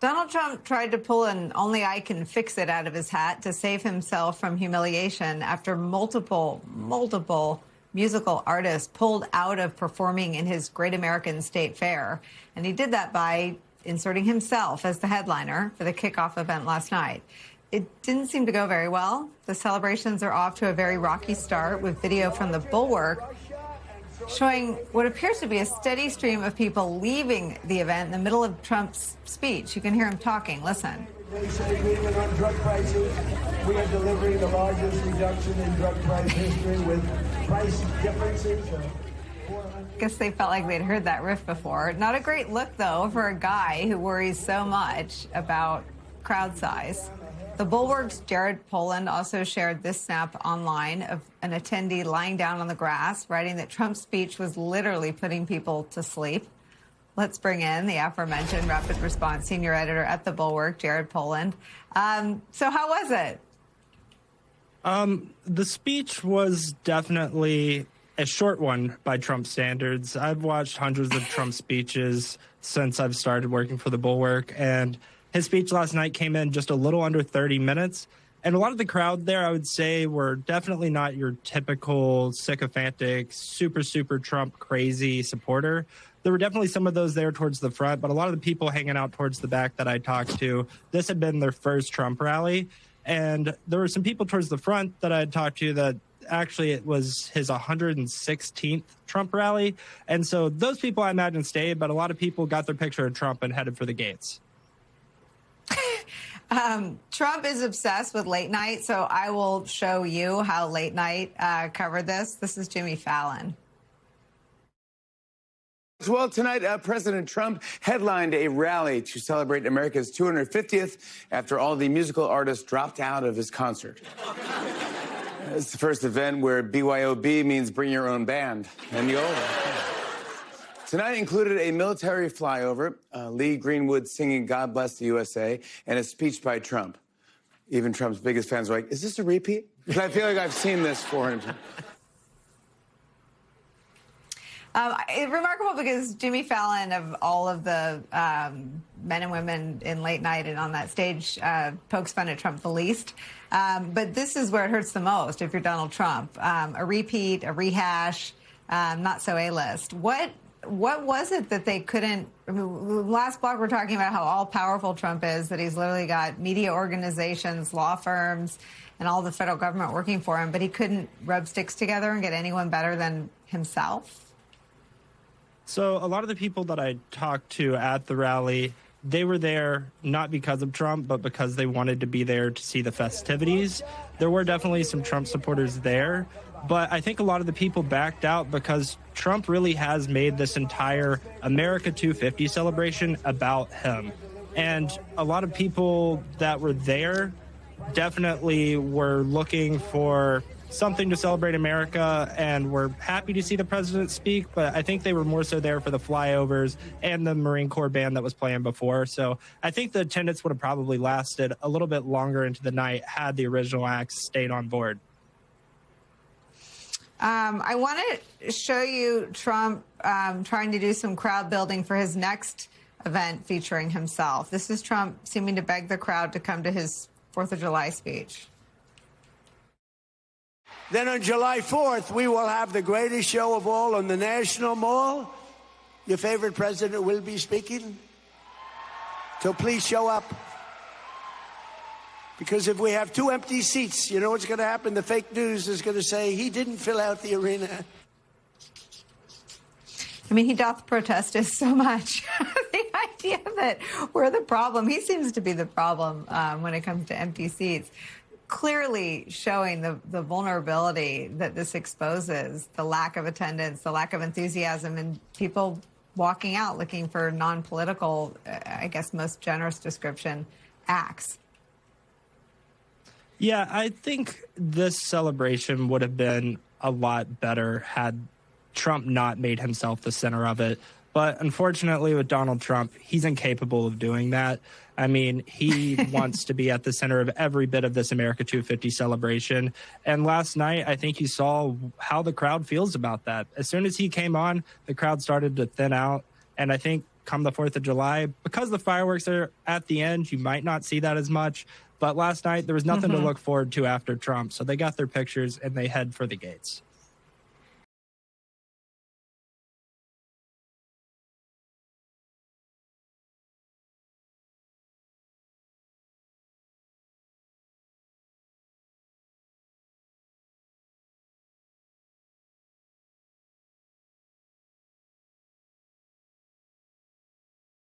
Donald Trump tried to pull an only I can fix it out of his hat to save himself from humiliation after multiple musical artists pulled out of performing in his Great American State Fair. And he did that by inserting himself as the headliner for the kickoff event last night. It didn't seem to go very well. The celebrations are off to a very rocky start with video from the Bulwark showing what appears to be a steady stream of people leaving the event in the middle of Trump's speech. You can hear him talking. Listen. Agreement on drug prices. We are delivering the largest reduction in drug price history with price differences. I guess they felt like they'd heard that riff before. Not a great look, though, for a guy who worries so much about crowd size. The Bulwark's Jared Poland also shared this snap online of an attendee lying down on the grass, writing that Trump's speech was literally putting people to sleep. Let's bring in the aforementioned Rapid Response senior editor at the Bulwark, Jared Poland. So how was it? The speech was definitely a short one by Trump standards. I've watched hundreds of Trump speeches since I've started working for the Bulwark, and his speech last night came in just a little under 30 minutes. And a lot of the crowd there, I would say, were definitely not your typical sycophantic, super Trump crazy supporter. There were definitely some of those there towards the front, but a lot of the people hanging out towards the back that I talked to, this had been their first Trump rally. And there were some people towards the front that I had talked to that actually it was his 116th Trump rally. And so those people I imagine stayed, but a lot of people got their picture of Trump and headed for the gates. Trump is obsessed with late night, so I will show you how late night covered this. This is Jimmy Fallon. Well, tonight, President Trump headlined a rally to celebrate America's 250th after all the musical artists dropped out of his concert. It's the first event where BYOB means bring your own band, and the old one. Tonight included a military flyover, Lee Greenwood singing God Bless the USA, and a speech by Trump. Even Trump's biggest fans were like, is this a repeat? Because I feel like I've seen this for him. It's remarkable because Jimmy Fallon, of all of the men and women in late night and on that stage, pokes fun at Trump the least. But this is where it hurts the most if you're Donald Trump. A repeat, a rehash, not so A-list. What was it that they couldn't? I mean, last block we're talking about how all-powerful Trump is, that he's literally got media organizations, law firms, and all the federal government working for him, but he couldn't rub sticks together and get anyone better than himself? So a lot of the people that I talked to at the rally, they were there not because of Trump, but because they wanted to be there to see the festivities. There were definitely some Trump supporters there, but I think a lot of the people backed out because Trump really has made this entire America 250 celebration about him. And a lot of people that were there definitely were looking for something to celebrate America and were happy to see the president speak, but I think they were more so there for the flyovers and the Marine Corps band that was playing before. So I think the attendance would have probably lasted a little bit longer into the night had the original acts stayed on board. I want to show you Trump trying to do some crowd building for his next event featuring himself. This is Trump seeming to beg the crowd to come to his 4th of July speech. Then on July 4th, we will have the greatest show of all on the National Mall. Your favorite president will be speaking. So please show up. Because if we have 2 empty seats, you know what's going to happen? The fake news is going to say he didn't fill out the arena. I mean, he doth protest us so much. The idea that we're the problem, he seems to be the problem when it comes to empty seats. Clearly showing the vulnerability that this exposes, the lack of attendance, the lack of enthusiasm, and people walking out looking for non-political, I guess most generous description, acts. Yeah, I think this celebration would have been a lot better had Trump not made himself the center of it. But unfortunately, with Donald Trump, he's incapable of doing that. I mean, he wants to be at the center of every bit of this America 250 celebration. And last night, I think you saw how the crowd feels about that. As soon as he came on, the crowd started to thin out. And I think come the 4th of July. Because the fireworks are at the end, you might not see that as much. But last night, there was nothing to look forward to after Trump. So they got their pictures and they head for the gates.